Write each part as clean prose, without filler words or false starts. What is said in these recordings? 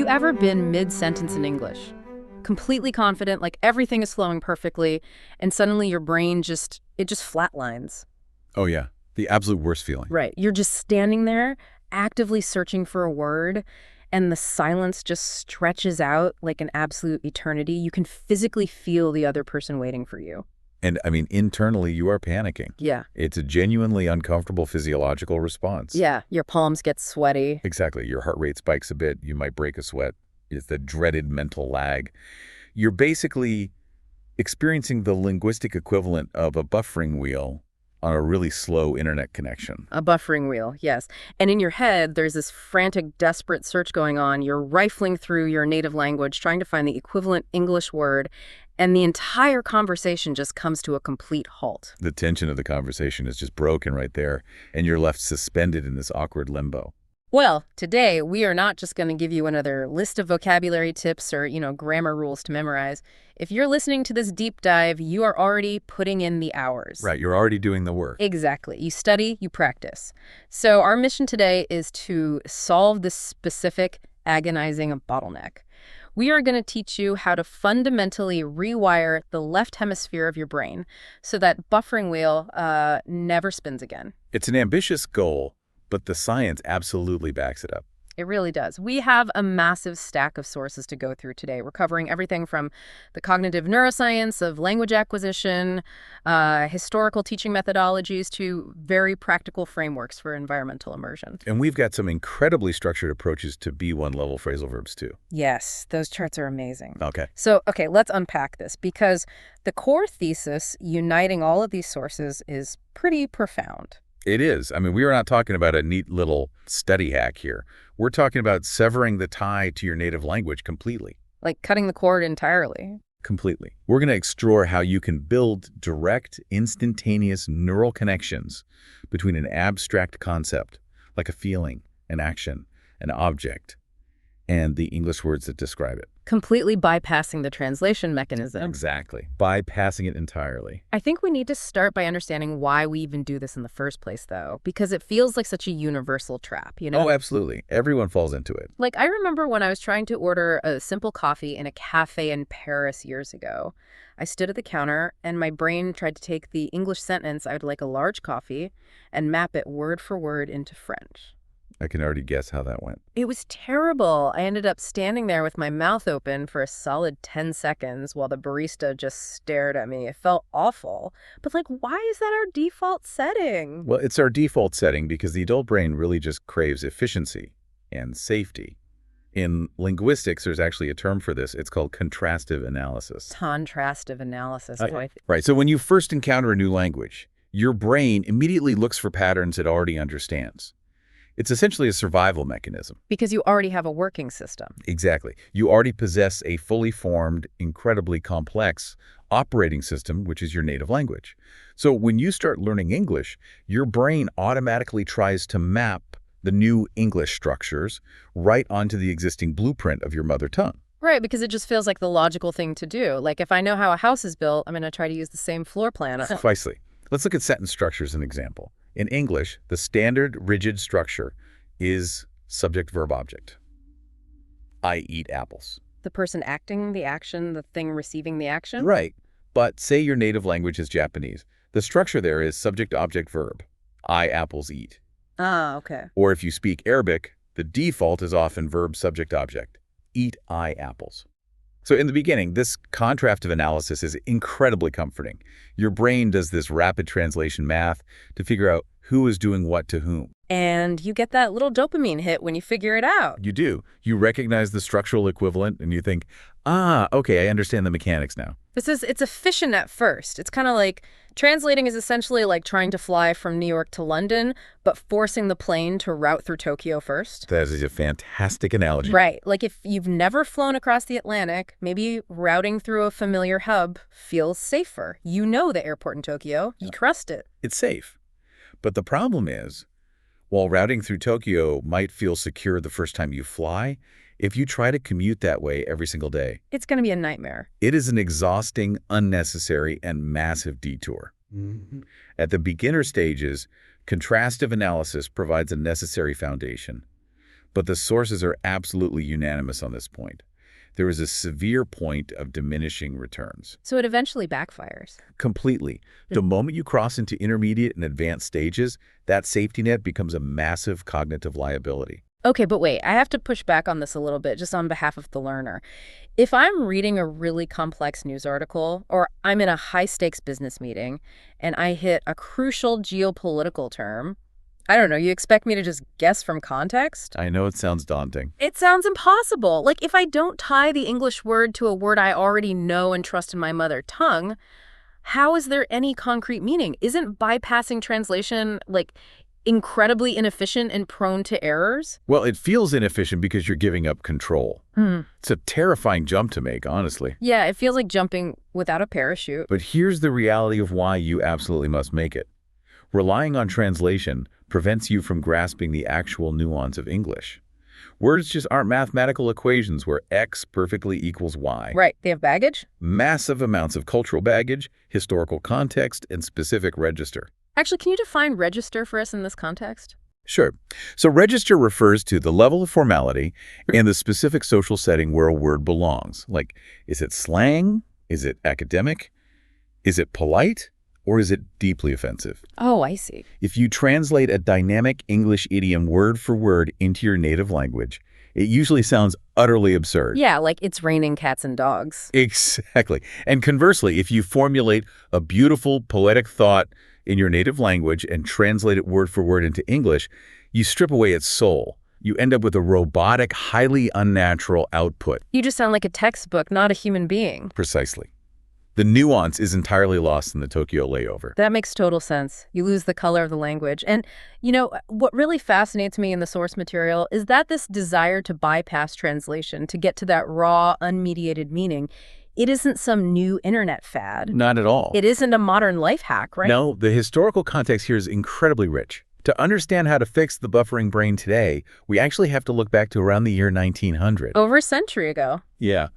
you ever been mid-sentence in English? Completely confident, like everything is flowing perfectly, and suddenly your brain just flatlines. Oh, yeah. The absolute worst feeling. Right. You're just standing there, actively searching for a word, and the silence just stretches out like an absolute eternity. You can physically feel the other person waiting for you. And, I mean, internally, you are panicking. Yeah. It's a genuinely uncomfortable physiological response. Yeah. Your palms get sweaty. Exactly. Your heart rate spikes a bit. You might break a sweat. It's the dreaded mental lag. You're basically experiencing the linguistic equivalent of a buffering wheel on a really slow internet connection. A buffering wheel, yes. And in your head, there's this frantic, desperate search going on. You're rifling through your native language, trying to find the equivalent English word, and the entire conversation just comes to a complete halt. The tension of the conversation is just broken right there, and you're left suspended in this awkward limbo. Well, today, we are not just going to give you another list of vocabulary tips or, grammar rules to memorize. If you're listening to this deep dive, you are already putting in the hours. Right, you're already doing the work. Exactly. You study, you practice. So our mission today is to solve this specific, agonizing bottleneck. We are going to teach you how to fundamentally rewire the left hemisphere of your brain so that buffering wheel never spins again. It's an ambitious goal, but the science absolutely backs it up. It really does. We have a massive stack of sources to go through today. We're covering everything from the cognitive neuroscience of language acquisition, historical teaching methodologies, to very practical frameworks for environmental immersion. And we've got some incredibly structured approaches to B1 level phrasal verbs, too. Yes, those charts are amazing. Okay. So, let's unpack this, because the core thesis uniting all of these sources is pretty profound. It is. I mean, we are not talking about a neat little study hack here. We're talking about severing the tie to your native language completely. Like cutting the cord entirely. Completely. We're going to explore how you can build direct, instantaneous neural connections between an abstract concept, like a feeling, an action, an object, and the English words that describe it. Completely bypassing the translation mechanism. Exactly. Bypassing it entirely. I think we need to start by understanding why we even do this in the first place, though, because it feels like such a universal trap, Oh, absolutely. Everyone falls into it. Like, I remember when I was trying to order a simple coffee in a cafe in Paris years ago. I stood at the counter, and my brain tried to take the English sentence, "I would like a large coffee," and map it word for word into French. I can already guess how that went. It was terrible. I ended up standing there with my mouth open for a solid 10 seconds while the barista just stared at me. It felt awful. But why is that our default setting? Well, it's our default setting because the adult brain really just craves efficiency and safety. In linguistics, there's actually a term for this. It's called contrastive analysis. Contrastive analysis. Right. So when you first encounter a new language, your brain immediately looks for patterns it already understands. It's essentially a survival mechanism. Because you already have a working system. Exactly. You already possess a fully formed, incredibly complex operating system, which is your native language. So when you start learning English, your brain automatically tries to map the new English structures right onto the existing blueprint of your mother tongue. Right, because it just feels like the logical thing to do. Like, if I know how a house is built, I'm going to try to use the same floor plan. Precisely. Let's look at sentence structure as an example. In English, the standard rigid structure is subject-verb-object. I eat apples. The person acting the action, the thing receiving the action? Right. But say your native language is Japanese. The structure there is subject-object-verb. I apples eat. Ah, okay. Or if you speak Arabic, the default is often verb-subject-object. Eat I apples. So in the beginning, this contrastive analysis is incredibly comforting. Your brain does this rapid translation math to figure out who is doing what to whom. And you get that little dopamine hit when you figure it out. You do. You recognize the structural equivalent and you think, okay, I understand the mechanics now. It's efficient at first. It's kind of like translating is essentially like trying to fly from New York to London, but forcing the plane to route through Tokyo first. That is a fantastic analogy. Right. Like if you've never flown across the Atlantic, maybe routing through a familiar hub feels safer. You know the airport in Tokyo. You trust it. It's safe. But the problem is, while routing through Tokyo might feel secure the first time you fly, if you try to commute that way every single day, it's going to be a nightmare. It is an exhausting, unnecessary, and massive detour. Mm-hmm. At the beginner stages, contrastive analysis provides a necessary foundation. But the sources are absolutely unanimous on this point. There is a severe point of diminishing returns. So it eventually backfires. Completely. The moment you cross into intermediate and advanced stages, that safety net becomes a massive cognitive liability. Okay, but wait, I have to push back on this a little bit just on behalf of the learner. If I'm reading a really complex news article, or I'm in a high-stakes business meeting, and I hit a crucial geopolitical term, I don't know, you expect me to just guess from context? I know it sounds daunting. It sounds impossible. Like, if I don't tie the English word to a word I already know and trust in my mother tongue, how is there any concrete meaning? Isn't bypassing translation, like, incredibly inefficient and prone to errors? Well, it feels inefficient because you're giving up control. It's a terrifying jump to make, honestly. Yeah, it feels like jumping without a parachute. But here's the reality of why you absolutely must make it. Relying on translation prevents you from grasping the actual nuance of English. Words just aren't mathematical equations where X perfectly equals Y. Right, they have baggage? Massive amounts of cultural baggage, historical context, and specific register. Actually, can you define register for us in this context? Sure. So register refers to the level of formality and the specific social setting where a word belongs. Like, is it slang? Is it academic? Is it polite? Or is it deeply offensive? Oh, I see. If you translate a dynamic English idiom word for word into your native language, it usually sounds utterly absurd. Yeah, like it's raining cats and dogs. Exactly. And conversely, if you formulate a beautiful, poetic thought in your native language and translate it word for word into English, you strip away its soul. You end up with a robotic, highly unnatural output. You just sound like a textbook, not a human being. Precisely. The nuance is entirely lost in the Tokyo layover. That makes total sense. You lose the color of the language. And, you know, what really fascinates me in the source material is that this desire to bypass translation, to get to that raw, unmediated meaning, it isn't some new internet fad. Not at all. It isn't a modern life hack, right? No, the historical context here is incredibly rich. To understand how to fix the buffering brain today, we actually have to look back to around the year 1900. Over a century ago. Yeah.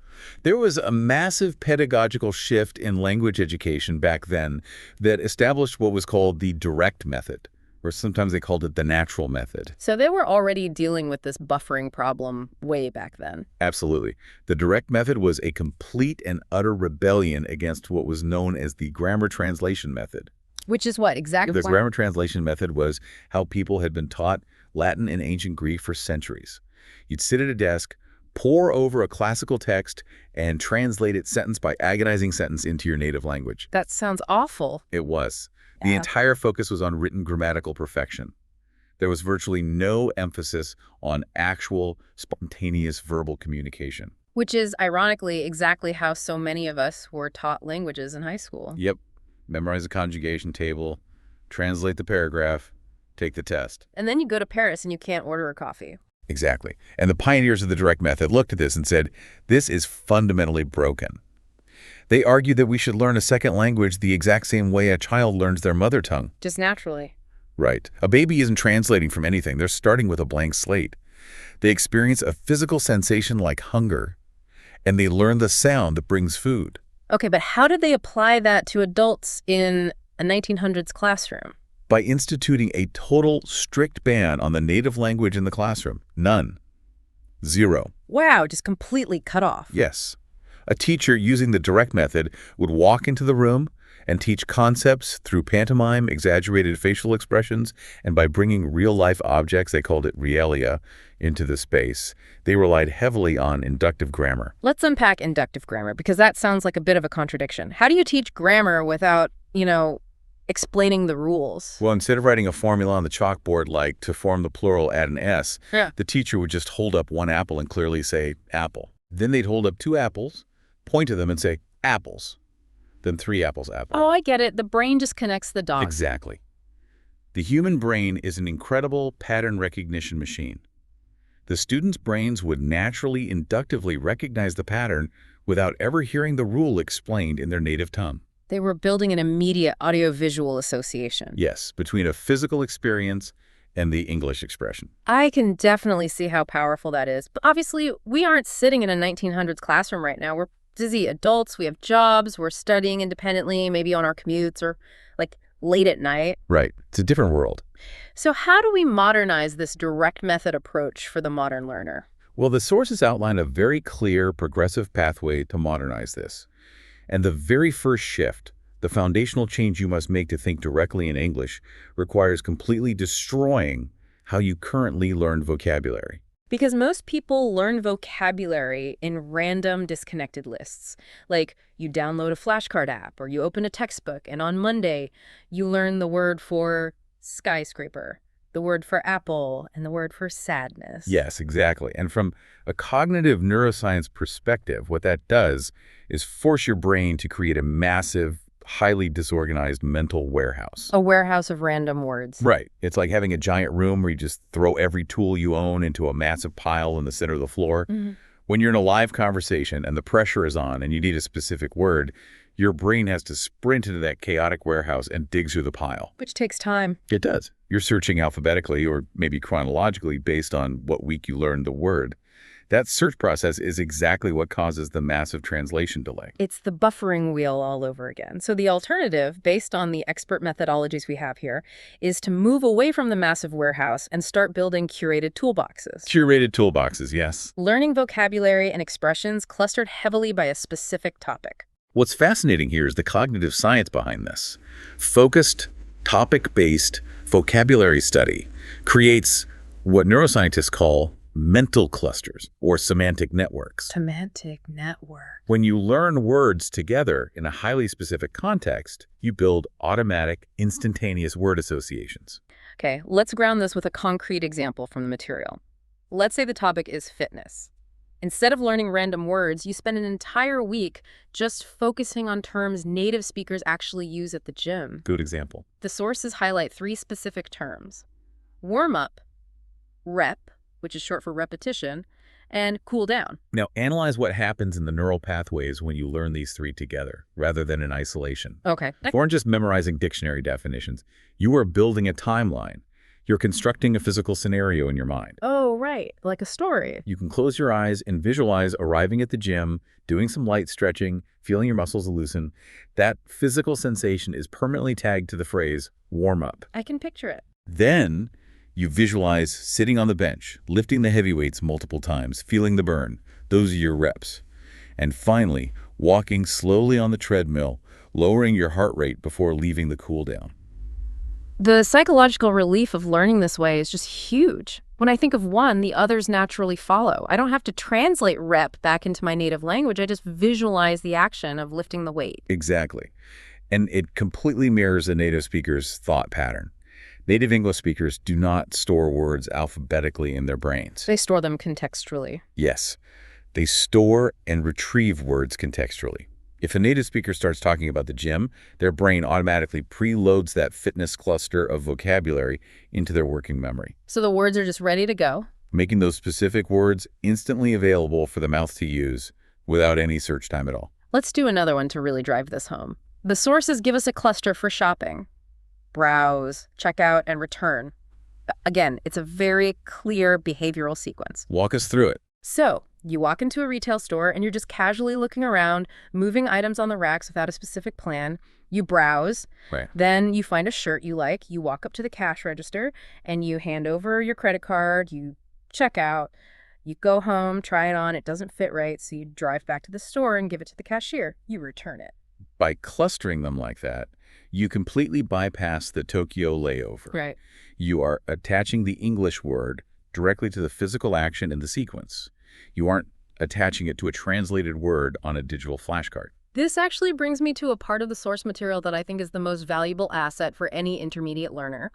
There was a massive pedagogical shift in language education back then that established what was called the direct method, or sometimes they called it the natural method. So they were already dealing with this buffering problem way back then. Absolutely. The direct method was a complete and utter rebellion against what was known as the grammar translation method. Which is what, exactly? The grammar translation method was how people had been taught Latin and ancient Greek for centuries. You'd sit at a desk, pore over a classical text, and translate it sentence by agonizing sentence into your native language. That sounds awful. It was. The Yeah. entire focus was on written grammatical perfection. There was virtually no emphasis on actual, spontaneous verbal communication. Which is, ironically, exactly how so many of us were taught languages in high school. Yep. Memorize the conjugation table, translate the paragraph, take the test. And then you go to Paris and you can't order a coffee. Exactly. And the pioneers of the direct method looked at this and said, this is fundamentally broken. They argued that we should learn a second language the exact same way a child learns their mother tongue. Just naturally. Right. A baby isn't translating from anything. They're starting with a blank slate. They experience a physical sensation like hunger, and they learn the sound that brings food. Okay, but how did they apply that to adults in a 1900s classroom? By instituting a total, strict ban on the native language in the classroom. None. Zero. Wow, just completely cut off. Yes. A teacher using the direct method would walk into the room and teach concepts through pantomime, exaggerated facial expressions, and by bringing real-life objects, they called it realia, into the space. They relied heavily on inductive grammar. Let's unpack inductive grammar, because that sounds like a bit of a contradiction. How do you teach grammar without, explaining the rules? Well, instead of writing a formula on the chalkboard like to form the plural add an S, the teacher would just hold up one apple and clearly say apple. Then they'd hold up two apples, point to them and say apples. Then three apples, apple. Oh, I get it. The brain just connects the dots. Exactly. The human brain is an incredible pattern recognition machine. The students' brains would naturally, inductively recognize the pattern without ever hearing the rule explained in their native tongue. They were building an immediate audiovisual association. Yes, between a physical experience and the English expression. I can definitely see how powerful that is. But obviously, we aren't sitting in a 1900s classroom right now. We're busy adults, we have jobs, we're studying independently, maybe on our commutes or, late at night. Right. It's a different world. So how do we modernize this direct method approach for the modern learner? Well, the sources outline a very clear, progressive pathway to modernize this. And the very first shift, the foundational change you must make to think directly in English, requires completely destroying how you currently learn vocabulary. Because most people learn vocabulary in random, disconnected lists. Like you download a flashcard app or you open a textbook, and on Monday, you learn the word for skyscraper, the word for apple, and the word for sadness. Yes, exactly. And from a cognitive neuroscience perspective, what that does is force your brain to create a massive, highly disorganized mental warehouse. A warehouse of random words. Right. It's like having a giant room where you just throw every tool you own into a massive pile in the center of the floor. When you're in a live conversation and the pressure is on and you need a specific word, your brain has to sprint into that chaotic warehouse and dig through the pile. Which takes time. It does. You're searching alphabetically or maybe chronologically based on what week you learned the word. That search process is exactly what causes the massive translation delay. It's the buffering wheel all over again. So the alternative, based on the expert methodologies we have here, is to move away from the massive warehouse and start building curated toolboxes. Curated toolboxes, yes. Learning vocabulary and expressions clustered heavily by a specific topic. What's fascinating here is the cognitive science behind this. Focused, topic-based vocabulary study creates what neuroscientists call mental clusters or semantic networks. Semantic network. When you learn words together in a highly specific context, you build automatic, instantaneous word associations. Okay, let's ground this with a concrete example from the material. Let's say the topic is fitness. Instead of learning random words, you spend an entire week just focusing on terms native speakers actually use at the gym. Good example. The sources highlight 3 specific terms: warm-up, rep, which is short for repetition, and cool down. Now, analyze what happens in the neural pathways when you learn these 3 together, rather than in isolation. Okay. You aren't just memorizing dictionary definitions. You are building a timeline. You're constructing a physical scenario in your mind. Oh, right. Like a story. You can close your eyes and visualize arriving at the gym, doing some light stretching, feeling your muscles loosen. That physical sensation is permanently tagged to the phrase, warm up. I can picture it. Then you visualize sitting on the bench, lifting the heavy weights multiple times, feeling the burn. Those are your reps. And finally, walking slowly on the treadmill, lowering your heart rate before leaving the cool down. The psychological relief of learning this way is just huge. When I think of one, the others naturally follow. I don't have to translate rep back into my native language. I just visualize the action of lifting the weight. Exactly. And it completely mirrors a native speaker's thought pattern. Native English speakers do not store words alphabetically in their brains. They store them contextually. Yes. They store and retrieve words contextually. If a native speaker starts talking about the gym, their brain automatically preloads that fitness cluster of vocabulary into their working memory. So the words are just ready to go. Making those specific words instantly available for the mouth to use without any search time at all. Let's do another one to really drive this home. The sources give us a cluster for shopping: browse, check out, and return. Again, it's a very clear behavioral sequence. Walk us through it. So, you walk into a retail store and you're just casually looking around, moving items on the racks without a specific plan. You browse. Right. Then you find a shirt you like. You walk up to the cash register and you hand over your credit card. You check out. You go home, try it on. It doesn't fit right, so you drive back to the store and give it to the cashier. You return it. By clustering them like that, you completely bypass the Tokyo layover. Right. You are attaching the English word directly to the physical action in the sequence. You aren't attaching it to a translated word on a digital flashcard. This actually brings me to a part of the source material that I think is the most valuable asset for any intermediate learner.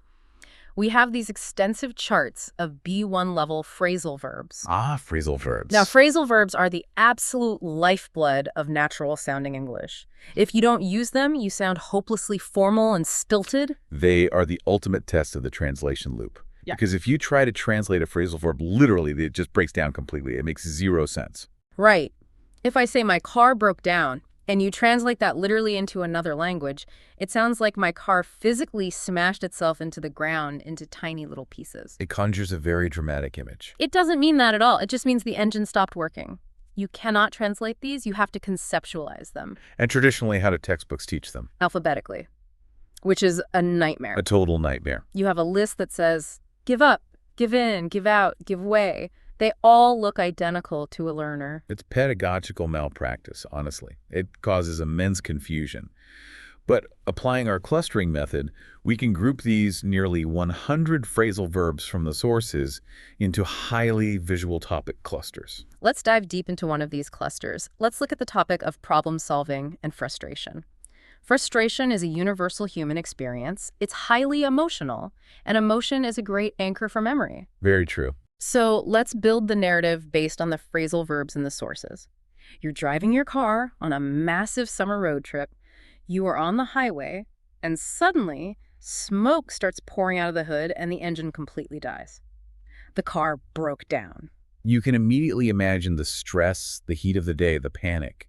We have these extensive charts of B1 level phrasal verbs. Ah, phrasal verbs. Now, phrasal verbs are the absolute lifeblood of natural sounding English. If you don't use them, you sound hopelessly formal and stilted. They are the ultimate test of the translation loop. Yeah. Because if you try to translate a phrasal verb literally, it just breaks down completely. It makes zero sense. Right. If I say my car broke down, and you translate that literally into another language, it sounds like my car physically smashed itself into the ground into tiny little pieces. It conjures a very dramatic image. It doesn't mean that at all. It just means the engine stopped working. You cannot translate these. You have to conceptualize them. And traditionally, how do textbooks teach them? Alphabetically. which is a nightmare. A total nightmare. You have a list that says, give up, give in, give out, give way. They all look identical to a learner. It's pedagogical malpractice, honestly. It causes immense confusion. But applying our clustering method, we can group these nearly 100 phrasal verbs from the sources into highly visual topic clusters. Let's dive deep into one of these clusters. Let's look at the topic of problem solving and frustration. Frustration is a universal human experience. It's highly emotional, and emotion is a great anchor for memory. Very true. So let's build the narrative based on the phrasal verbs in the sources. You're driving your car on a massive summer road trip. You are on the highway, and suddenly, smoke starts pouring out of the hood and the engine completely dies. The car broke down. You can immediately imagine the stress, the heat of the day, the panic.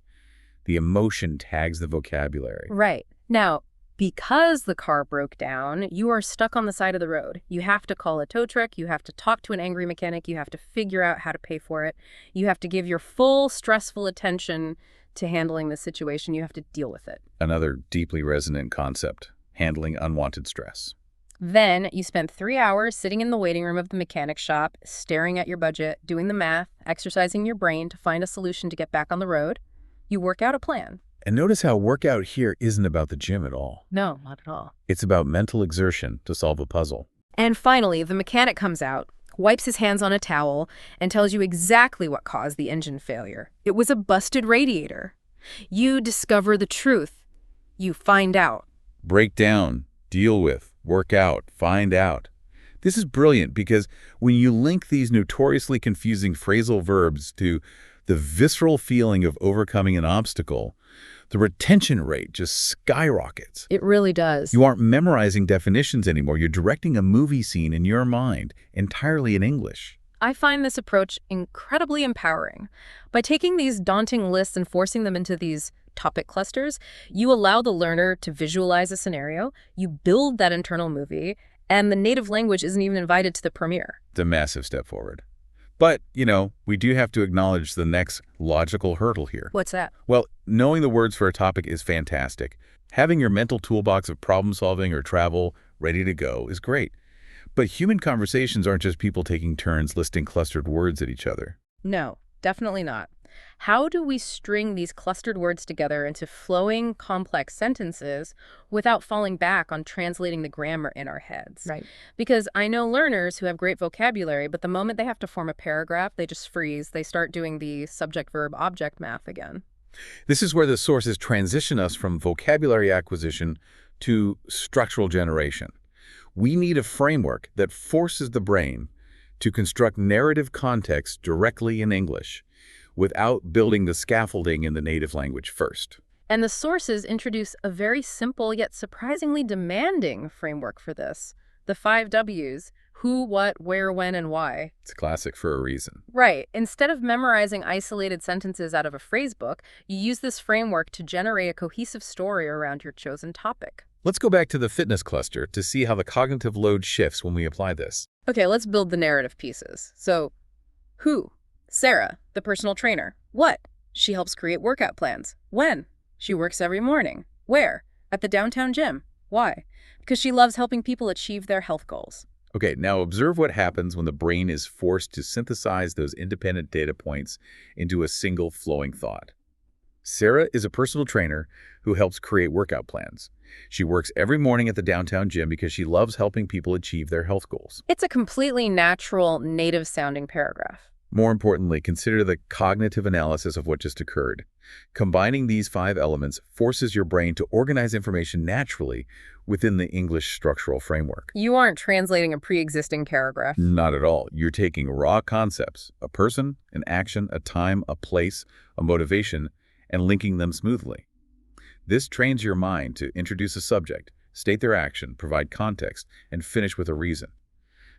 The emotion tags the vocabulary. Right. Now, because the car broke down, you are stuck on the side of the road. You have to call a tow truck. You have to talk to an angry mechanic. You have to figure out how to pay for it. You have to give your full stressful attention to handling the situation. You have to deal with it. Another deeply resonant concept, handling unwanted stress. Then you spend 3 hours sitting in the waiting room of the mechanic shop, staring at your budget, doing the math, exercising your brain to find a solution to get back on the road. You work out a plan. And notice how workout here isn't about the gym at all. No, not at all. It's about mental exertion to solve a puzzle. And finally, the mechanic comes out, wipes his hands on a towel, and tells you exactly what caused the engine failure. It was a busted radiator. You discover the truth. You find out. Break down, deal with, work out, find out. This is brilliant because when you link these notoriously confusing phrasal verbs to the visceral feeling of overcoming an obstacle, the retention rate just skyrockets. It really does. You aren't memorizing definitions anymore. You're directing a movie scene in your mind, entirely in English. I find this approach incredibly empowering. By taking these daunting lists and forcing them into these topic clusters, you allow the learner to visualize a scenario, you build that internal movie, and the native language isn't even invited to the premiere. It's a massive step forward. But, we do have to acknowledge the next logical hurdle here. What's that? Well, knowing the words for a topic is fantastic. Having your mental toolbox of problem solving or travel ready to go is great. But human conversations aren't just people taking turns listing clustered words at each other. No, definitely not. How do we string these clustered words together into flowing, complex sentences without falling back on translating the grammar in our heads? Right. Because I know learners who have great vocabulary, but the moment they have to form a paragraph, they just freeze. They start doing the subject-verb-object math again. This is where the sources transition us from vocabulary acquisition to structural generation. We need a framework that forces the brain to construct narrative context directly in English, without building the scaffolding in the native language first. And the sources introduce a very simple yet surprisingly demanding framework for this. The 5 W's: who, what, where, when, and why. It's a classic for a reason. Right. Instead of memorizing isolated sentences out of a phrase book, you use this framework to generate a cohesive story around your chosen topic. Let's go back to the fitness cluster to see how the cognitive load shifts when we apply this. Okay, let's build the narrative pieces. So, who? Sarah, the personal trainer. What? She helps create workout plans. When? She works every morning. Where? At the downtown gym. Why? Because she loves helping people achieve their health goals. Okay, now observe what happens when the brain is forced to synthesize those independent data points into a single flowing thought. Sarah is a personal trainer who helps create workout plans. She works every morning at the downtown gym because she loves helping people achieve their health goals. It's a completely natural, native-sounding paragraph. More importantly, consider the cognitive analysis of what just occurred. Combining these 5 elements forces your brain to organize information naturally within the English structural framework. You aren't translating a pre-existing paragraph. Not at all. You're taking raw concepts, a person, an action, a time, a place, a motivation, and linking them smoothly. This trains your mind to introduce a subject, state their action, provide context, and finish with a reason.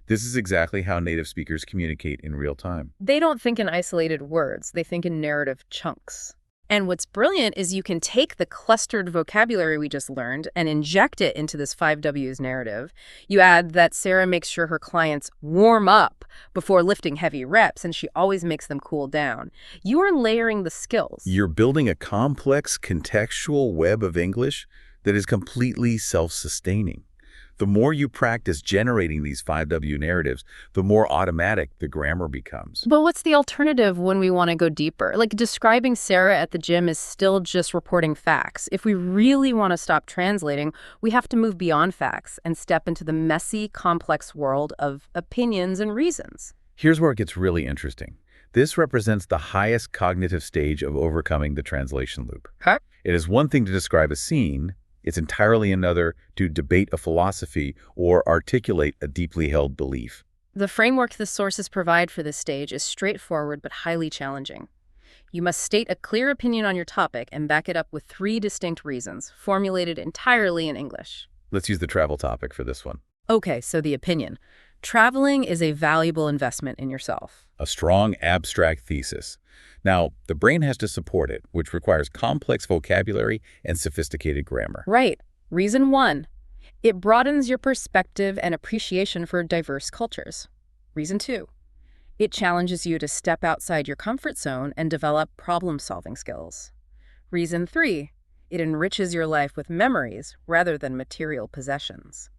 This is exactly how native speakers communicate in real time. They don't think in isolated words. They think in narrative chunks. And what's brilliant is you can take the clustered vocabulary we just learned and inject it into this 5 W's narrative. You add that Sarah makes sure her clients warm up before lifting heavy reps, and she always makes them cool down. You are layering the skills. You're building a complex contextual web of English that is completely self-sustaining. The more you practice generating these 5W narratives, the more automatic the grammar becomes. But what's the alternative when we want to go deeper? Like, describing Sarah at the gym is still just reporting facts. If we really want to stop translating, we have to move beyond facts and step into the messy, complex world of opinions and reasons. Here's where it gets really interesting. This represents the highest cognitive stage of overcoming the translation loop. Okay. It is one thing to describe a scene. It's entirely another to debate a philosophy or articulate a deeply held belief. The framework the sources provide for this stage is straightforward but highly challenging. You must state a clear opinion on your topic and back it up with 3 distinct reasons, formulated entirely in English. Let's use the travel topic for this one. Okay, so the opinion. Traveling is a valuable investment in yourself. A strong abstract thesis. Now, the brain has to support it, which requires complex vocabulary and sophisticated grammar. Right. Reason 1. It broadens your perspective and appreciation for diverse cultures. Reason 2. It challenges you to step outside your comfort zone and develop problem-solving skills. Reason 3. It enriches your life with memories rather than material possessions.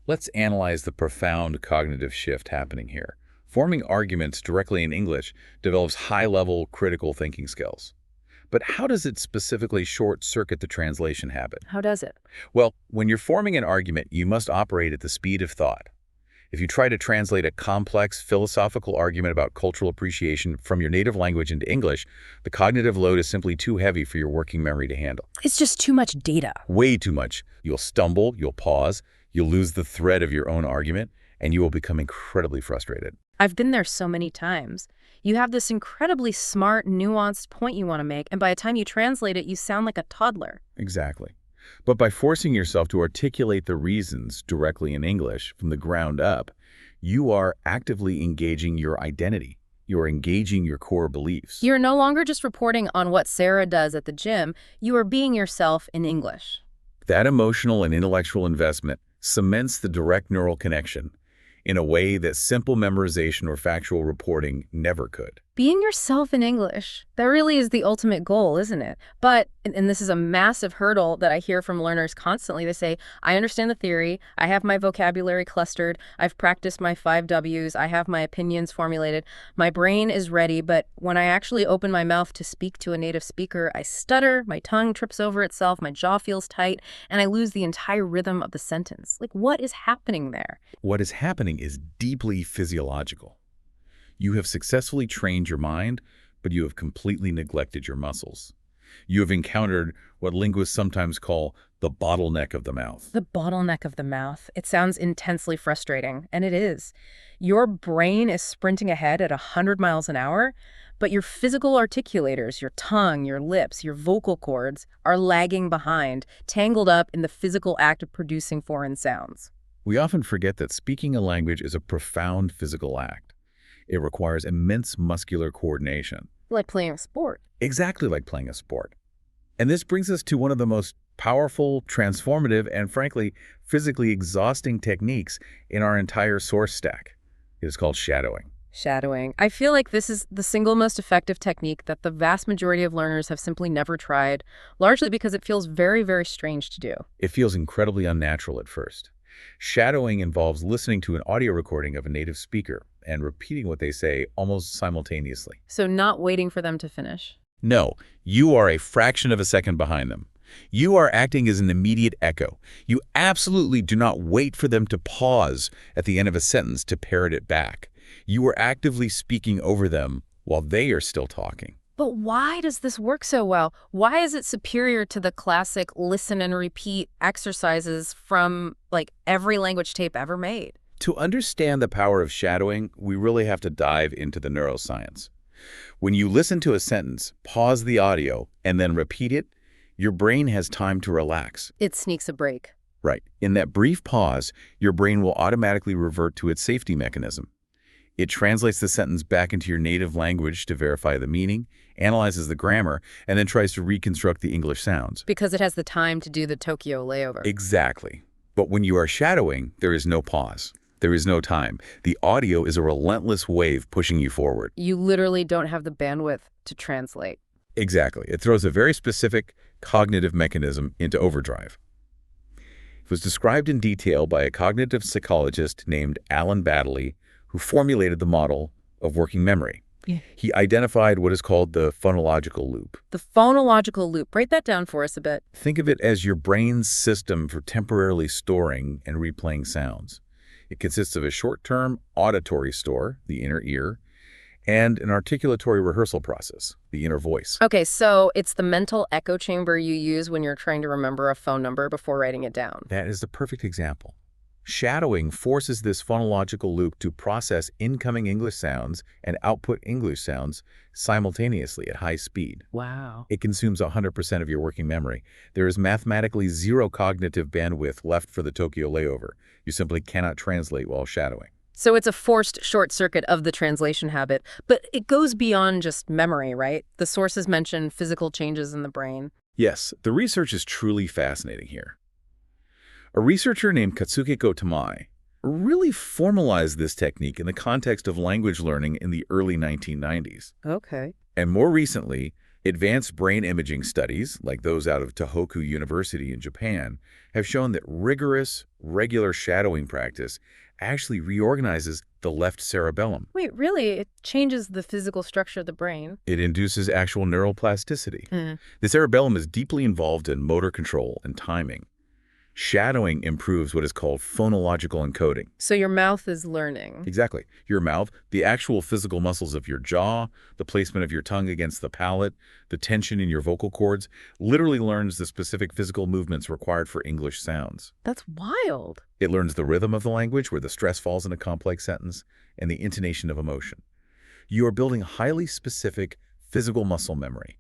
Let's analyze the profound cognitive shift happening here. Forming arguments directly in English develops high-level critical thinking skills. But how does it specifically short-circuit the translation habit? How does it? Well, when you're forming an argument, you must operate at the speed of thought. If you try to translate a complex philosophical argument about cultural appreciation from your native language into English, the cognitive load is simply too heavy for your working memory to handle. It's just too much data. Way too much. You'll stumble, you'll pause, you'll lose the thread of your own argument, and you will become incredibly frustrated. I've been there so many times. You have this incredibly smart, nuanced point you want to make, and by the time you translate it, you sound like a toddler. Exactly. But by forcing yourself to articulate the reasons directly in English from the ground up, you are actively engaging your identity. You're engaging your core beliefs. You're no longer just reporting on what Sarah does at the gym. You are being yourself in English. That emotional and intellectual investment cements the direct neural connection in a way that simple memorization or factual reporting never could. Being yourself in English, that really is the ultimate goal, isn't it? But, and this is a massive hurdle that I hear from learners constantly, they say, I understand the theory, I have my vocabulary clustered, I've practiced my 5 Ws, I have my opinions formulated, my brain is ready, but when I actually open my mouth to speak to a native speaker, I stutter, my tongue trips over itself, my jaw feels tight, and I lose the entire rhythm of the sentence. Like, what is happening there? What is happening is deeply physiological. You have successfully trained your mind, but you have completely neglected your muscles. You have encountered what linguists sometimes call the bottleneck of the mouth. The bottleneck of the mouth. It sounds intensely frustrating, and it is. Your brain is sprinting ahead at 100 miles an hour, but your physical articulators, your tongue, your lips, your vocal cords, are lagging behind, tangled up in the physical act of producing foreign sounds. We often forget that speaking a language is a profound physical act. It requires immense muscular coordination. Like playing a sport. Exactly like playing a sport. And this brings us to one of the most powerful, transformative, and frankly, physically exhausting techniques in our entire source stack. It is called shadowing. Shadowing. I feel like this is the single most effective technique that the vast majority of learners have simply never tried, largely because it feels very, very strange to do. It feels incredibly unnatural at first. Shadowing involves listening to an audio recording of a native speaker and repeating what they say almost simultaneously. So not waiting for them to finish. No, you are a fraction of a second behind them. You are acting as an immediate echo. You absolutely do not wait for them to pause at the end of a sentence to parrot it back. You are actively speaking over them while they are still talking. But why does this work so well? Why is it superior to the classic listen and repeat exercises from like every language tape ever made? To understand the power of shadowing, we really have to dive into the neuroscience. When you listen to a sentence, pause the audio, and then repeat it, your brain has time to relax. It sneaks a break. Right. In that brief pause, your brain will automatically revert to its safety mechanism. It translates the sentence back into your native language to verify the meaning, analyzes the grammar, and then tries to reconstruct the English sounds. Because it has the time to do the Tokyo layover. Exactly. But when you are shadowing, there is no pause. There is no time. The audio is a relentless wave pushing you forward. You literally don't have the bandwidth to translate. Exactly. It throws a very specific cognitive mechanism into overdrive. was described in detail by a cognitive psychologist named Alan Baddeley, who formulated the model of working memory. Yeah. He identified what is called the phonological loop. The phonological loop. Break that down for us a bit. Think of it as your brain's system for temporarily storing and replaying sounds. It consists of a short-term auditory store, the inner ear, and an articulatory rehearsal process, the inner voice. Okay, so it's the mental echo chamber you use when you're trying to remember a phone number before writing it down. That is the perfect example. Shadowing forces this phonological loop to process incoming English sounds and output English sounds simultaneously at high speed. Wow. It consumes 100% of your working memory. There is mathematically zero cognitive bandwidth left for the Tokyo layover. You simply cannot translate while shadowing. So it's a forced short circuit of the translation habit, but it goes beyond just memory, right? The sources mention physical changes in the brain. Yes, the research is truly fascinating here. A researcher named Katsuhiko Tamai really formalized this technique in the context of language learning in the early 1990s. Okay. And more recently, advanced brain imaging studies, like those out of Tohoku University in Japan, have shown that rigorous, regular shadowing practice actually reorganizes the left cerebellum. Wait, really? It changes the physical structure of the brain? It induces actual neuroplasticity. The cerebellum is deeply involved in motor control and timing. Shadowing improves what is called phonological encoding. So your mouth is learning. Exactly. Your mouth, the actual physical muscles of your jaw, the placement of your tongue against the palate, the tension in your vocal cords, literally learns the specific physical movements required for English sounds. That's wild. It learns the rhythm of the language, where the stress falls in a complex sentence, and the intonation of emotion. You are building highly specific physical muscle memory,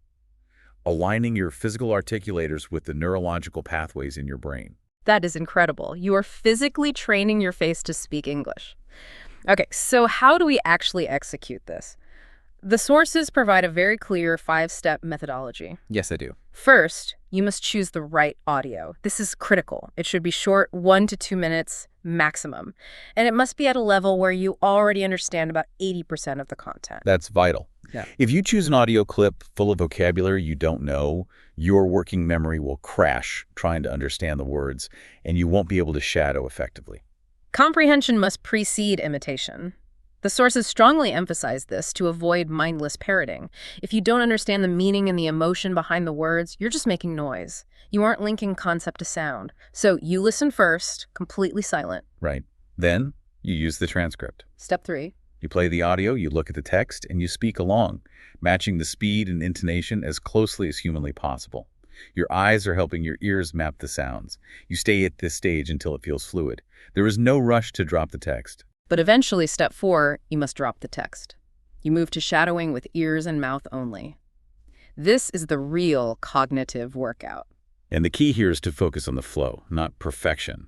aligning your physical articulators with the neurological pathways in your brain. That is incredible. You are physically training your face to speak English. Okay, so how do we actually execute this? The sources provide a very clear 5-step methodology. Yes, I do. First, you must choose the right audio. This is critical. It should be short, 1 to 2 minutes maximum. And it must be at a level where you already understand about 80% of the content. That's vital. Yeah. If you choose an audio clip full of vocabulary you don't know, your working memory will crash trying to understand the words, and you won't be able to shadow effectively. Comprehension must precede imitation. The sources strongly emphasize this to avoid mindless parroting. If you don't understand the meaning and the emotion behind the words, you're just making noise. You aren't linking concept to sound. So you listen first, completely silent. Right. Then you use the transcript. Step 3. You play the audio, you look at the text, and you speak along, matching the speed and intonation as closely as humanly possible. Your eyes are helping your ears map the sounds. You stay at this stage until it feels fluid. There is no rush to drop the text. But eventually, step 4, you must drop the text. You move to shadowing with ears and mouth only. This is the real cognitive workout. And the key here is to focus on the flow, not perfection.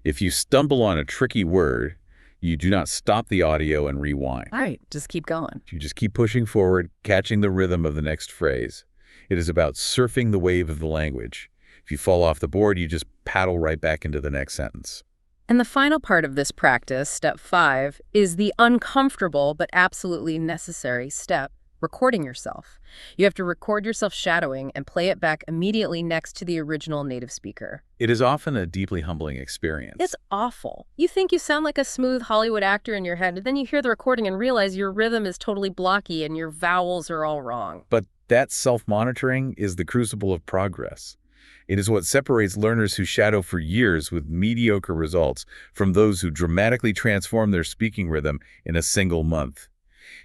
If you stumble on a tricky word, you do not stop the audio and rewind. All right, just keep going. You just keep pushing forward, catching the rhythm of the next phrase. It is about surfing the wave of the language. If you fall off the board, you just paddle right back into the next sentence. And the final part of this practice, step 5, is the uncomfortable but absolutely necessary step, recording yourself. You have to record yourself shadowing and play it back immediately next to the original native speaker. It is often a deeply humbling experience. It's awful. You think you sound like a smooth Hollywood actor in your head, and then you hear the recording and realize your rhythm is totally blocky and your vowels are all wrong. But that self-monitoring is the crucible of progress. It is what separates learners who shadow for years with mediocre results from those who dramatically transform their speaking rhythm in a single month.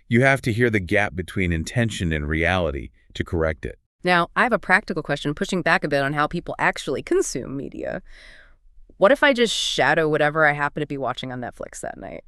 You have to hear the gap between intention and reality to correct it. Now, I have a practical question pushing back a bit on how people actually consume media. What if I just shadow whatever I happen to be watching on Netflix that night?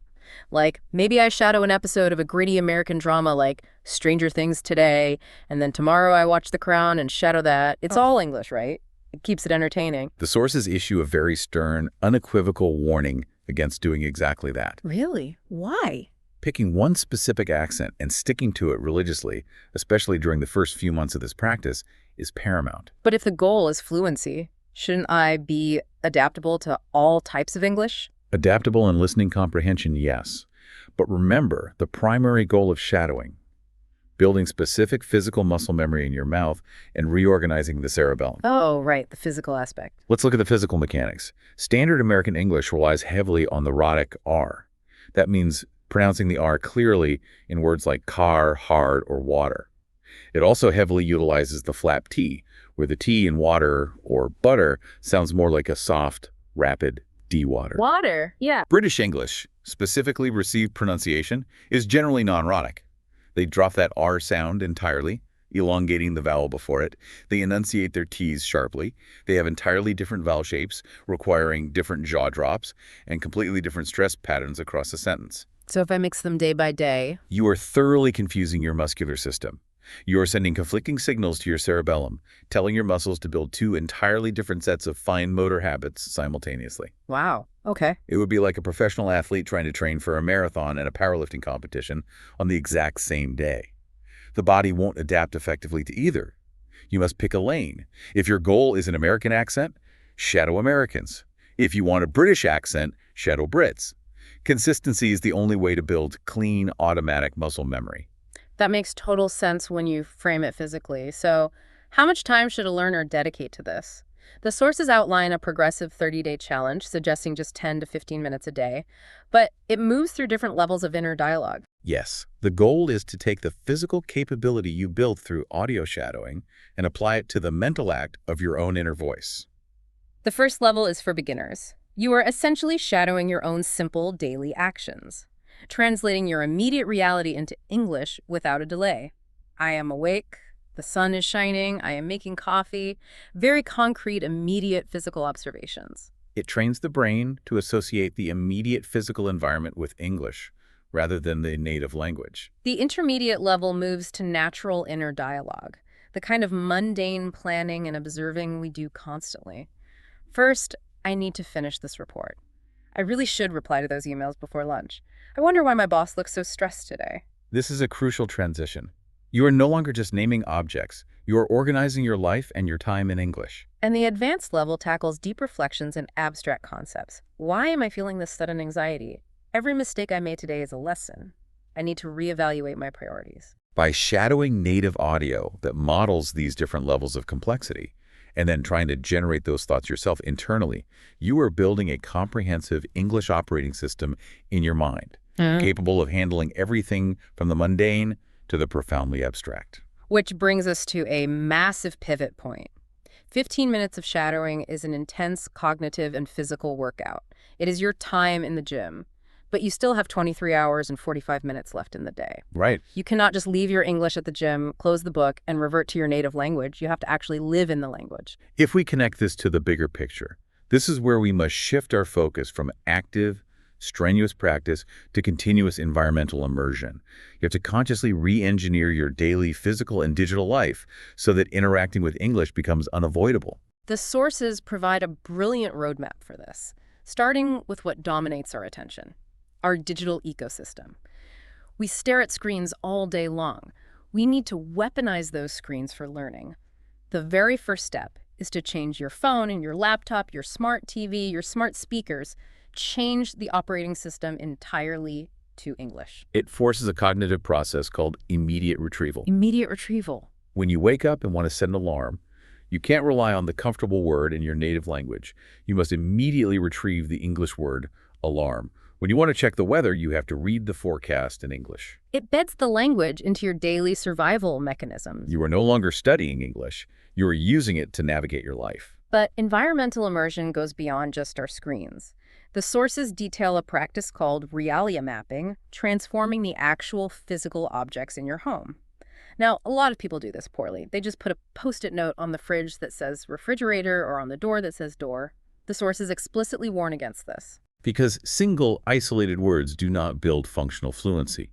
Like, maybe I shadow an episode of a gritty American drama like Stranger Things today, and then tomorrow I watch The Crown and shadow that. It's all English, right? It keeps it entertaining. The sources issue a very stern, unequivocal warning against doing exactly that. Really? Why? Picking one specific accent and sticking to it religiously, especially during the first few months of this practice, is paramount. But if the goal is fluency, shouldn't I be adaptable to all types of English? Adaptable and listening comprehension, yes. But remember the primary goal of shadowing. building specific physical muscle memory in your mouth and reorganizing the cerebellum. Oh, right, the physical aspect. Let's look at the physical mechanics. Standard American English relies heavily on the rhotic R. That means pronouncing the R clearly in words like car, hard, or water. It also heavily utilizes the flap T, where the T in water or butter sounds more like a soft, rapid D-water. Water, yeah. British English, specifically received pronunciation, is generally non-rhotic. They drop that R sound entirely, elongating the vowel before it. They enunciate their T's sharply. They have entirely different vowel shapes, requiring different jaw drops and completely different stress patterns across a sentence. So if I mix them day by day, You are thoroughly confusing your muscular system. You are sending conflicting signals to your cerebellum, telling your muscles to build two entirely different sets of fine motor habits simultaneously. wow, okay. It would be like a professional athlete trying to train for a marathon and a powerlifting competition on the exact same day. The body won't adapt effectively to either. You must pick a lane. If your goal is an American accent, shadow Americans. If you want a British accent, shadow Brits. Consistency is the only way to build clean, automatic muscle memory. That makes total sense when you frame it physically. So how much time should a learner dedicate to this? The sources outline a progressive 30-day challenge, suggesting just 10 to 15 minutes a day, but it moves through different levels of inner dialogue. Yes, the goal is to take the physical capability you build through audio shadowing and apply it to the mental act of your own inner voice. The first level is for beginners. You are essentially shadowing your own simple daily actions, translating your immediate reality into English without a delay. I am awake, the sun is shining, I am making coffee. Very concrete, immediate physical observations. It trains the brain to associate the immediate physical environment with English rather than the native language. The intermediate level moves to natural inner dialogue, the kind of mundane planning and observing we do constantly. First, I need to finish this report. I really should reply to those emails before lunch. I wonder why my boss looks so stressed today. This is a crucial transition. You are no longer just naming objects. You are organizing your life and your time in English. And the advanced level tackles deep reflections and abstract concepts. Why am I feeling this sudden anxiety? Every mistake I made today is a lesson. I need to reevaluate my priorities. By shadowing native audio that models these different levels of complexity, and then trying to generate those thoughts yourself internally, you are building a comprehensive English operating system in your mind, capable of handling everything from the mundane to the profoundly abstract. Which brings us to a massive pivot point. 15 minutes of shadowing is an intense cognitive and physical workout. It is your time in the gym, but you still have 23 hours and 45 minutes left in the day. Right. You cannot just leave your English at the gym, close the book, and revert to your native language. You have to actually live in the language. If we connect this to the bigger picture, this is where we must shift our focus from active, strenuous practice to continuous environmental immersion. You have to consciously re-engineer your daily physical and digital life so that interacting with English becomes unavoidable. The sources provide a brilliant roadmap for this, starting with what dominates our attention, our digital ecosystem. We stare at screens all day long. We need to weaponize those screens for learning. The very first step is to change your phone and your laptop, your smart TV, your smart speakers. Change the operating system entirely to English. It forces a cognitive process called immediate retrieval. Immediate retrieval. When you wake up and want to set an alarm, you can't rely on the comfortable word in your native language. You must immediately retrieve the English word, alarm. When you want to check the weather, you have to read the forecast in English. It beds the language into your daily survival mechanisms. You are no longer studying English. You are using it to navigate your life. But environmental immersion goes beyond just our screens. The sources detail a practice called realia mapping, transforming the actual physical objects in your home. Now, a lot of people do this poorly. They just put a Post-it note on the fridge that says refrigerator or on the door that says door. The sources explicitly warn against this. Because single, isolated words do not build functional fluency.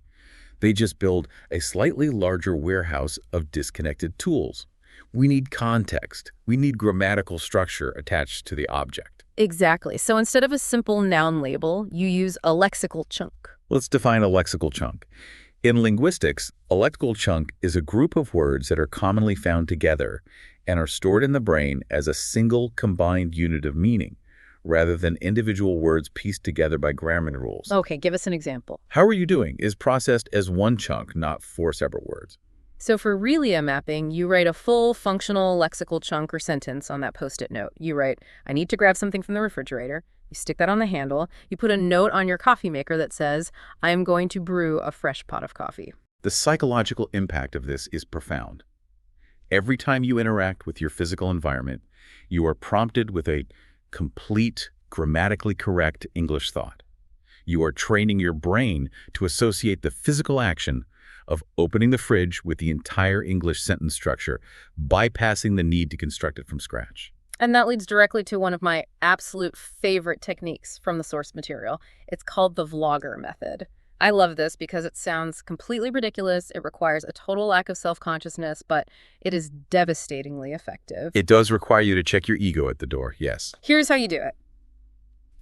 They just build a slightly larger warehouse of disconnected tools. We need context. We need grammatical structure attached to the object. Exactly. So instead of a simple noun label, you use a lexical chunk. Let's define a lexical chunk. In linguistics, a lexical chunk is a group of words that are commonly found together and are stored in the brain as a single combined unit of meaning, rather than individual words pieced together by grammar rules. Okay, give us an example. How are you doing is processed as one chunk, not 4 separate words. So for ReLIA mapping, you write a full functional lexical chunk or sentence on that Post-it note. You write, I need to grab something from the refrigerator. You stick that on the handle. You put a note on your coffee maker that says, I am going to brew a fresh pot of coffee. The psychological impact of this is profound. Every time you interact with your physical environment, you are prompted with a complete, grammatically correct English thought. You are training your brain to associate the physical action of opening the fridge with the entire English sentence structure, bypassing the need to construct it from scratch. And that leads directly to one of my absolute favorite techniques from the source material. It's called the vlogger method. I love this because it sounds completely ridiculous. It requires a total lack of self-consciousness, but it is devastatingly effective. It does require you to check your ego at the door, yes. Here's how you do it.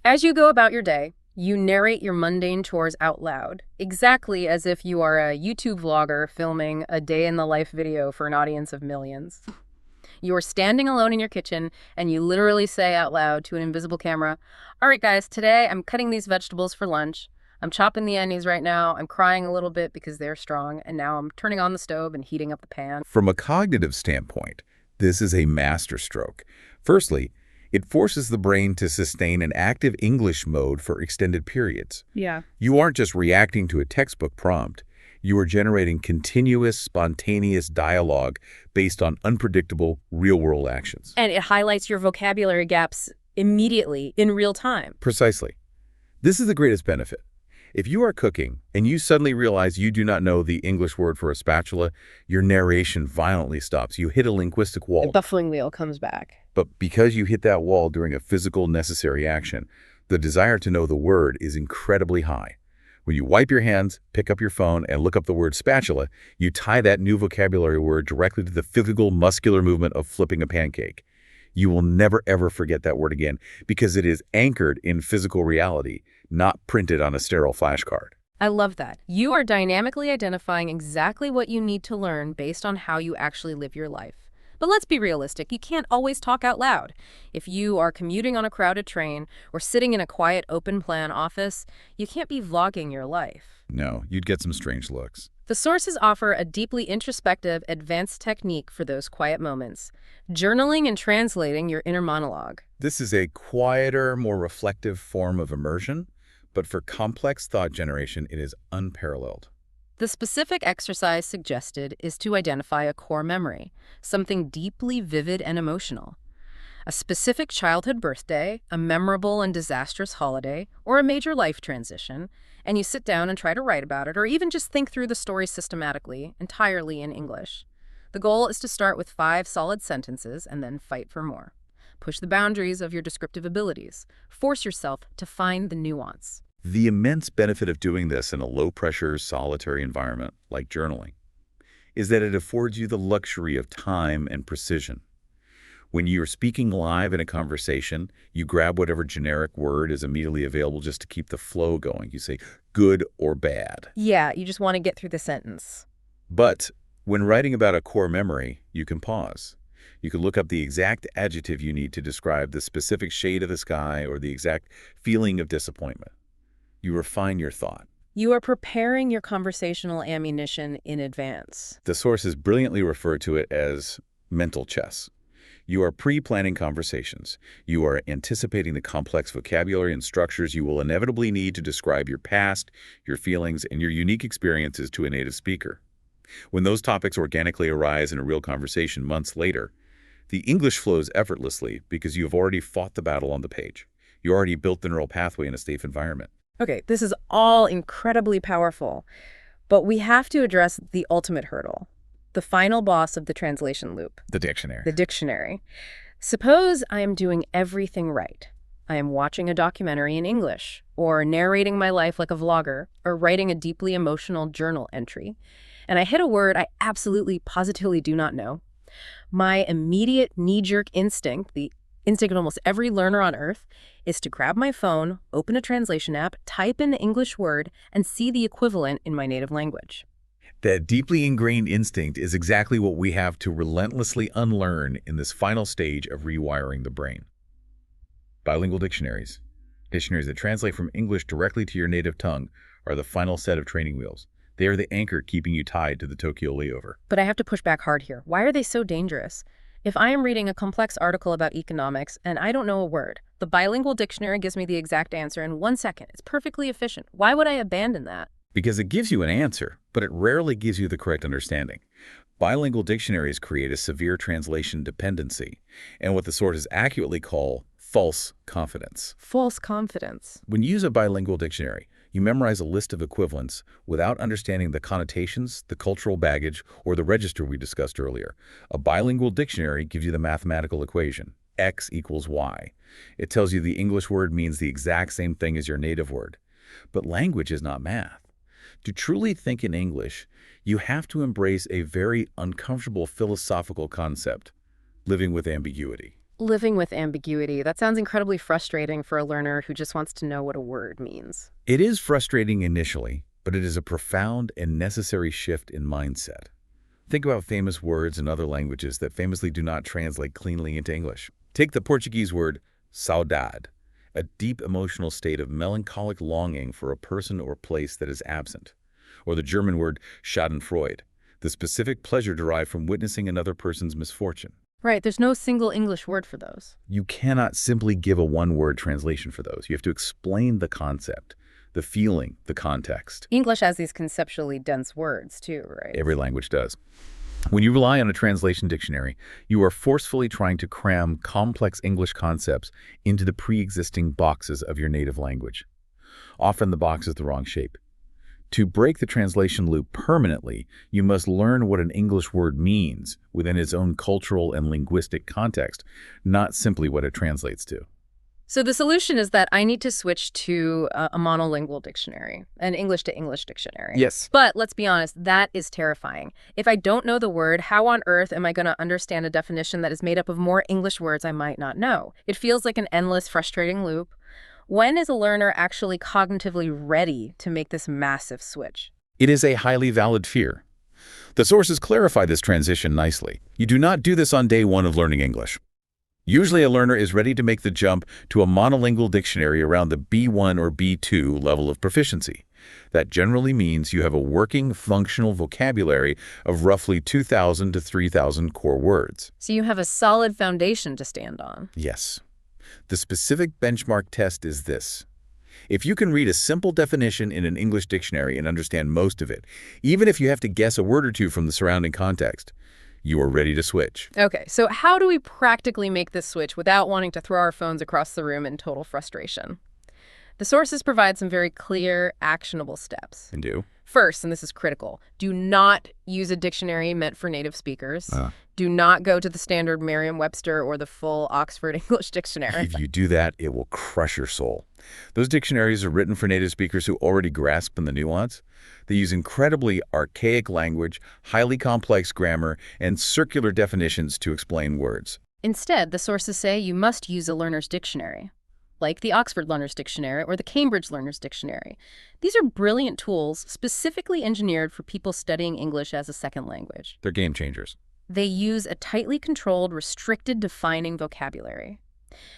As you go about your day, you narrate your mundane chores out loud, exactly as if you are a YouTube vlogger filming a day-in-the-life video for an audience of millions. You are standing alone in your kitchen, and you literally say out loud to an invisible camera, all right, guys, today I'm cutting these vegetables for lunch. I'm chopping the onions right now. I'm crying a little bit because they're strong, and now I'm turning on the stove and heating up the pan. From a cognitive standpoint, this is a masterstroke. Firstly, it forces the brain to sustain an active English mode for extended periods. Yeah. You aren't just reacting to a textbook prompt. You are generating continuous, spontaneous dialogue based on unpredictable, real-world actions. And it highlights your vocabulary gaps immediately, in real time. Precisely. This is the greatest benefit. If you are cooking and you suddenly realize you do not know the English word for a spatula, your narration violently stops. You hit a linguistic wall. The buffering wheel comes back. But because you hit that wall during a physical, necessary action, the desire to know the word is incredibly high. When you wipe your hands, pick up your phone, and look up the word spatula, you tie that new vocabulary word directly to the physical, muscular movement of flipping a pancake. You will never, ever forget that word again because it is anchored in physical reality, not printed on a sterile flashcard. I love that. You are dynamically identifying exactly what you need to learn based on how you actually live your life. But let's be realistic. You can't always talk out loud. If you are commuting on a crowded train or sitting in a quiet, open-plan office, you can't be vlogging your life. No, you'd get some strange looks. The sources offer a deeply introspective, advanced technique for those quiet moments, journaling and translating your inner monologue. This is a quieter, more reflective form of immersion, but for complex thought generation, it is unparalleled. The specific exercise suggested is to identify a core memory, something deeply vivid and emotional. A specific childhood birthday, a memorable and disastrous holiday, or a major life transition, and you sit down and try to write about it, or even just think through the story systematically, entirely in English. The goal is to start with 5 solid sentences and then fight for more. Push the boundaries of your descriptive abilities. Force yourself to find the nuance. The immense benefit of doing this in a low-pressure, solitary environment, like journaling, is that it affords you the luxury of time and precision. When you're speaking live in a conversation, you grab whatever generic word is immediately available just to keep the flow going. You say good or bad. Yeah, you just want to get through the sentence. But when writing about a core memory, you can pause. You can look up the exact adjective you need to describe the specific shade of the sky or the exact feeling of disappointment. You refine your thought. You are preparing your conversational ammunition in advance. The sources brilliantly refer to it as mental chess. You are pre-planning conversations. You are anticipating the complex vocabulary and structures you will inevitably need to describe your past, your feelings, and your unique experiences to a native speaker. When those topics organically arise in a real conversation months later, the English flows effortlessly because you have already fought the battle on the page. You already built the neural pathway in a safe environment. Okay, this is all incredibly powerful, but we have to address the ultimate hurdle, the final boss of the translation loop. The dictionary. The dictionary. Suppose I am doing everything right. I am watching a documentary in English, or narrating my life like a vlogger, or writing a deeply emotional journal entry, and I hit a word I absolutely, positively do not know. My immediate knee-jerk instinct, the instinct of almost every learner on earth, is to grab my phone, open a translation app, type in the English word, and see the equivalent in my native language. That deeply ingrained instinct is exactly what we have to relentlessly unlearn in this final stage of rewiring the brain. Bilingual dictionaries that translate from English directly to your native tongue, are the final set of training wheels. They are the anchor keeping you tied to the Tokyo layover. But I have to push back hard here. Why are they so dangerous? If I am reading a complex article about economics and I don't know a word, the bilingual dictionary gives me the exact answer in 1 second. It's perfectly efficient. Why would I abandon that? Because it gives you an answer, but it rarely gives you the correct understanding. Bilingual dictionaries create a severe translation dependency, and what the sources accurately call false confidence. False confidence. When you use a bilingual dictionary, you memorize a list of equivalents without understanding the connotations, the cultural baggage, or the register we discussed earlier. A bilingual dictionary gives you the mathematical equation, x equals y. It tells you the English word means the exact same thing as your native word. But language is not math. To truly think in English, you have to embrace a very uncomfortable philosophical concept, living with ambiguity. Living with ambiguity. That sounds incredibly frustrating for a learner who just wants to know what a word means. It is frustrating initially, but it is a profound and necessary shift in mindset. Think about famous words in other languages that famously do not translate cleanly into English. Take the Portuguese word saudade, a deep emotional state of melancholic longing for a person or place that is absent. Or the German word schadenfreude, the specific pleasure derived from witnessing another person's misfortune. Right, there's no single English word for those. You cannot simply give a one-word translation for those. You have to explain the concept, the feeling, the context. English has these conceptually dense words too, right? Every language does. When you rely on a translation dictionary, you are forcefully trying to cram complex English concepts into the pre-existing boxes of your native language. Often the box is the wrong shape. To break the translation loop permanently, you must learn what an English word means within its own cultural and linguistic context, not simply what it translates to. So the solution is that I need to switch to a monolingual dictionary, an English to English dictionary. Yes. But let's be honest, that is terrifying. If I don't know the word, how on earth am I going to understand a definition that is made up of more English words I might not know? It feels like an endless, frustrating loop. When is a learner actually cognitively ready to make this massive switch? It is a highly valid fear. The sources clarify this transition nicely. You do not do this on day one of learning English. Usually a learner is ready to make the jump to a monolingual dictionary around the B1 or B2 level of proficiency. That generally means you have a working, functional vocabulary of roughly 2,000 to 3,000 core words. So you have a solid foundation to stand on. Yes. The specific benchmark test is this. If you can read a simple definition in an English dictionary and understand most of it, even if you have to guess a word or two from the surrounding context, you are ready to switch. Okay, so how do we practically make this switch without wanting to throw our phones across the room in total frustration? The sources provide some very clear, actionable steps. And do? First, and this is critical, do not use a dictionary meant for native speakers. Do not go to the standard Merriam-Webster or the full Oxford English Dictionary. If you do that, it will crush your soul. Those dictionaries are written for native speakers who already grasp the nuance. They use incredibly archaic language, highly complex grammar, and circular definitions to explain words. Instead, the sources say you must use a learner's dictionary, like the Oxford Learner's Dictionary or the Cambridge Learner's Dictionary. These are brilliant tools specifically engineered for people studying English as a second language. They're game changers. They use a tightly controlled, restricted defining vocabulary.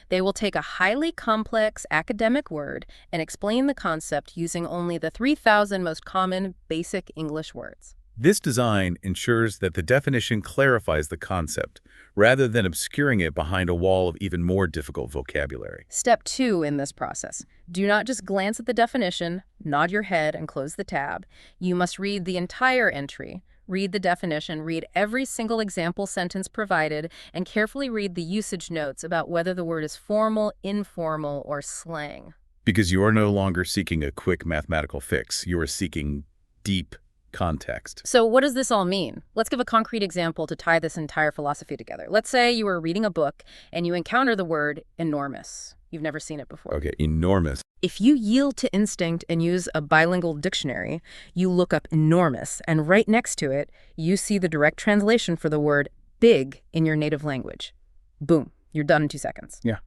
They will take a highly complex academic word and explain the concept using only the 3,000 most common basic English words. This design ensures that the definition clarifies the concept, rather than obscuring it behind a wall of even more difficult vocabulary. Step 2 in this process. Do not just glance at the definition, nod your head, and close the tab. You must read the entire entry, read the definition, read every single example sentence provided, and carefully read the usage notes about whether the word is formal, informal, or slang. Because you are no longer seeking a quick mathematical fix. You are seeking deep context. So what does this all mean? Let's give a concrete example to tie this entire philosophy together. Let's say you are reading a book and you encounter the word enormous. You've never seen it before. Okay, enormous. If you yield to instinct and use a bilingual dictionary, you look up enormous, and right next to it, you see the direct translation for the word big in your native language. Boom, you're done in 2 seconds. Yeah.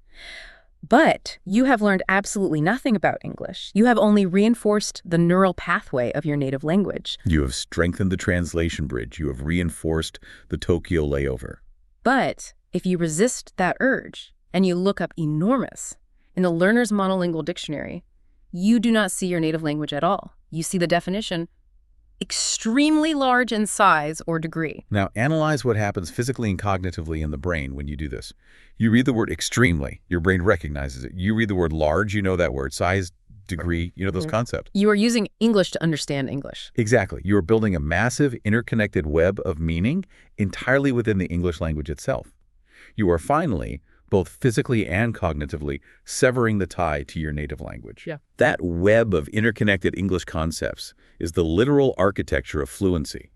But you have learned absolutely nothing about English. You have only reinforced the neural pathway of your native language. You have strengthened the translation bridge. You have reinforced the Tokyo layover. But if you resist that urge and you look up enormous in the learner's monolingual dictionary, you do not see your native language at all. You see the definition, extremely large in size or degree. Now, analyze what happens physically and cognitively in the brain when you do this. You read the word extremely, your brain recognizes it. You read the word large, you know that word. Size, degree, you know those concepts. You are using English to understand English. Exactly. You are building a massive interconnected web of meaning entirely within the English language itself. You are finally, both physically and cognitively, severing the tie to your native language. Yeah. That web of interconnected English concepts is the literal architecture of fluency.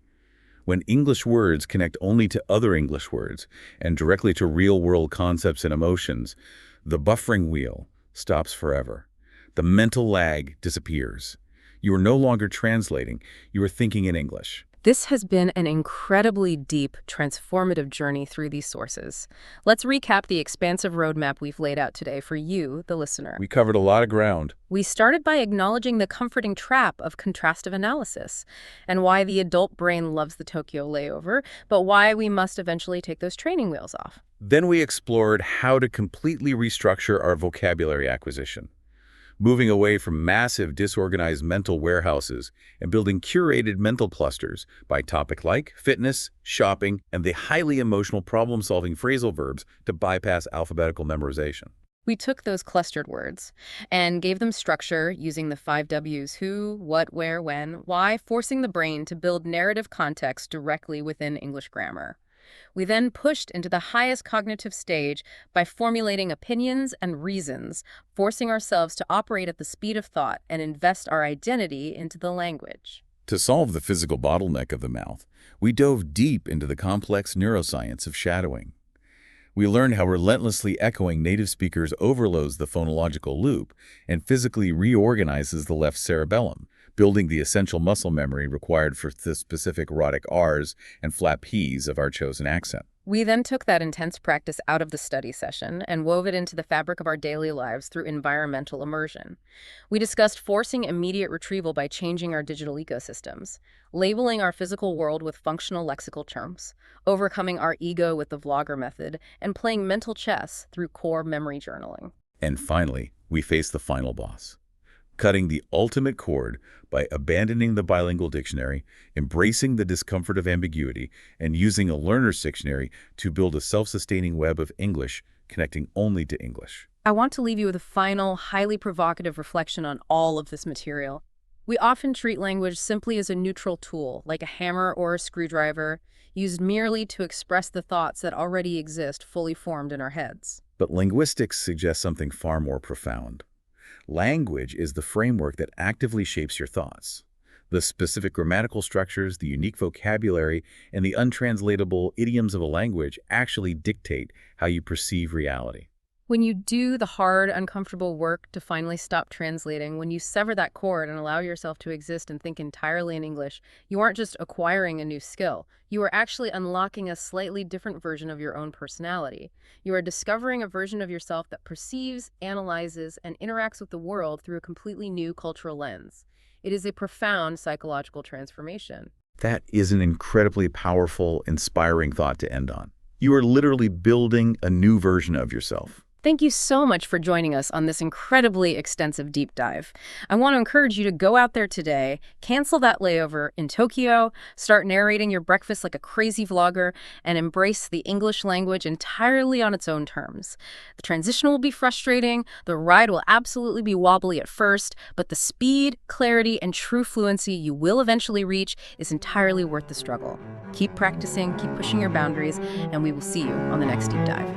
When English words connect only to other English words and directly to real-world concepts and emotions, the buffering wheel stops forever. The mental lag disappears. You are no longer translating, you are thinking in English. This has been an incredibly deep, transformative journey through these sources. Let's recap the expansive roadmap we've laid out today for you, the listener. We covered a lot of ground. We started by acknowledging the comforting trap of contrastive analysis and why the adult brain loves the Tokyo layover, but why we must eventually take those training wheels off. Then we explored how to completely restructure our vocabulary acquisition, moving away from massive disorganized mental warehouses and building curated mental clusters by topic like fitness, shopping, and the highly emotional problem-solving phrasal verbs to bypass alphabetical memorization. We took those clustered words and gave them structure using the 5 W's: who, what, where, when, why, forcing the brain to build narrative context directly within English grammar. We then pushed into the highest cognitive stage by formulating opinions and reasons, forcing ourselves to operate at the speed of thought and invest our identity into the language. To solve the physical bottleneck of the mouth, we dove deep into the complex neuroscience of shadowing. We learned how relentlessly echoing native speakers overloads the phonological loop and physically reorganizes the left cerebellum, building the essential muscle memory required for the specific rhotic R's and flap P's of our chosen accent. We then took that intense practice out of the study session and wove it into the fabric of our daily lives through environmental immersion. We discussed forcing immediate retrieval by changing our digital ecosystems, labeling our physical world with functional lexical terms, overcoming our ego with the vlogger method, and playing mental chess through core memory journaling. And finally, we faced the final boss, cutting the ultimate chord by abandoning the bilingual dictionary, embracing the discomfort of ambiguity, and using a learner's dictionary to build a self-sustaining web of English connecting only to English. I want to leave you with a final, highly provocative reflection on all of this material. We often treat language simply as a neutral tool, like a hammer or a screwdriver, used merely to express the thoughts that already exist fully formed in our heads. But linguistics suggests something far more profound. Language is the framework that actively shapes your thoughts. The specific grammatical structures, the unique vocabulary, and the untranslatable idioms of a language actually dictate how you perceive reality. When you do the hard, uncomfortable work to finally stop translating, when you sever that cord and allow yourself to exist and think entirely in English, you aren't just acquiring a new skill. You are actually unlocking a slightly different version of your own personality. You are discovering a version of yourself that perceives, analyzes, and interacts with the world through a completely new cultural lens. It is a profound psychological transformation. That is an incredibly powerful, inspiring thought to end on. You are literally building a new version of yourself. Thank you so much for joining us on this incredibly extensive deep dive. I want to encourage you to go out there today, cancel that layover in Tokyo, start narrating your breakfast like a crazy vlogger, and embrace the English language entirely on its own terms. The transition will be frustrating, the ride will absolutely be wobbly at first, but the speed, clarity, and true fluency you will eventually reach is entirely worth the struggle. Keep practicing, keep pushing your boundaries, and we will see you on the next deep dive.